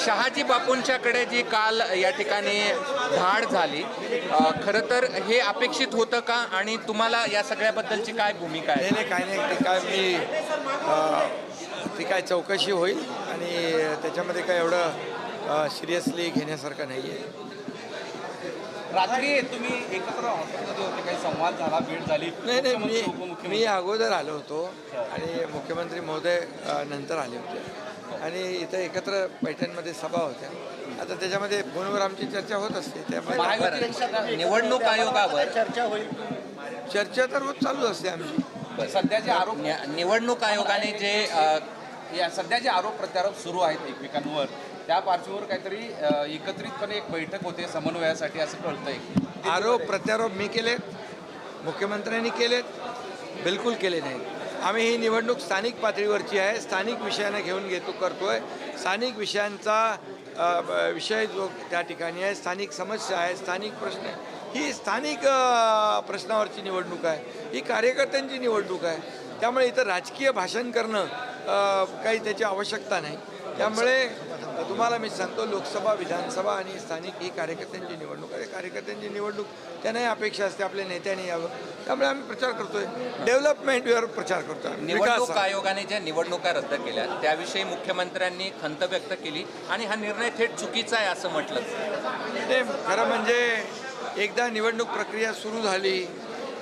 शहाजी बापूंच्याकडे जी काल या ठिकाणी धाड झाली, खरं तर हे अपेक्षित होतं का आणि तुम्हाला या सगळ्याबद्दलची काय भूमिका आहे? नाही काय नाही, ते काय ती काय चौकशी होईल आणि त्याच्यामध्ये काय एवढं सिरियसली घेण्यासारखं नाही आहे. रात्री तुम्ही एकत्र हॉस्पिटलमध्ये होते, काही संवाद झाला, भेट झाली? नाही मी अगोदर आलो होतो आणि मुख्यमंत्री महोदय नंतर आले होते आणि इथं एकत्र पैठणमध्ये सभा होत्या. आता त्याच्यामध्ये फोनवर आमची चर्चा होत असते. त्यामुळे निवडणूक आयोगावर चर्चा तर रोज चालू असते आमची. सध्याचे आरोप निवडणूक आयोगाने जे सध्या जे आरोप प्रत्यारोप सुरू आहेत एकमेकांवर, त्या पार्श्वभूमीवर काहीतरी एकत्रितपणे एक बैठक होते समन्वयासाठी असं कळतंय. आरोप प्रत्यारोप मी केलेत, मुख्यमंत्र्यांनी केलेत? बिलकुल केले नाहीत. आम्ही ही निवडणूक स्थानिक पातळीवरची आहे, स्थानिक विषयांना घेऊन करतोय. स्थानिक विषयांचा विषय जो त्या ठिकाणी आहे, स्थानिक समस्या आहे, स्थानिक प्रश्न आहे. ही स्थानिक प्रश्नावरची निवडणूक आहे, ही कार्यकर्त्यांची निवडणूक आहे. त्यामुळे इथं राजकीय भाषण करणं काही त्याची आवश्यकता नाही. त्यामुळे तुम्हाला मी सांगतो, लोकसभा, विधानसभा आणि स्थानिक ही कार्यकर्त्यांची निवडणूक आहे. कार्यकर्त्यांची निवडणूक त्यांनाही अपेक्षा असते आपल्या नेत्यांनी यावं. त्यामुळे आम्ही प्रचार करतोय, डेव्हलपमेंटवर प्रचार करतोय. निवडणूक आयोगाने ज्या निवडणुका रद्द केल्या त्याविषयी मुख्यमंत्र्यांनी खंत व्यक्त केली आणि हा निर्णय थेट चुकीचा आहे असं म्हटलं. ते खरं म्हणजे एकदा निवडणूक प्रक्रिया सुरू झाली,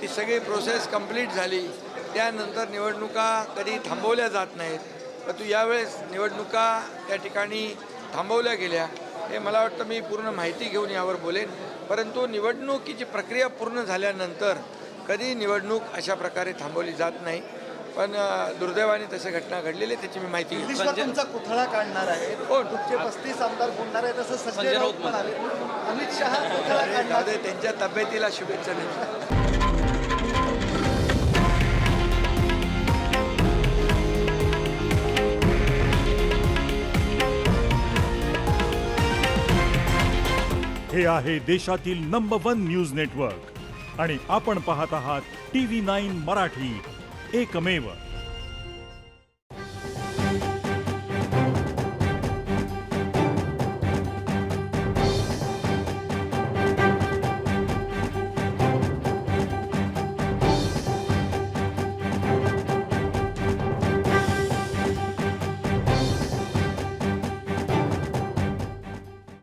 ती सगळी प्रोसेस कंप्लीट झाली, त्यानंतर निवडणुका कधी थांबवल्या जात नाहीत. परंतु यावेळेस निवडणुका त्या ठिकाणी थांबवल्या गेल्या. हे मला वाटतं मी पूर्ण माहिती घेऊन यावर बोलेन. परंतु निवडणुकीची प्रक्रिया पूर्ण झाल्यानंतर कधी निवडणूक अशा प्रकारे थांबवली जात नाही. पण दुर्दैवाने तशा घटना घडलेली, त्याची मी माहिती घेतली. तुमचा पुतळा काढणार आहे, तुमचे 35 आमदार बोलणार आहेत असं संजय राऊत म्हणाले. अमित शहा पुतळा काढणार, त्यांच्या तब्येतीला शुभेच्छा देतो. हे आहे देशातील नंबर 1 न्यूज नेटवर्क आणि आपण पाहत आहात TV9 मराठी, एकमेव.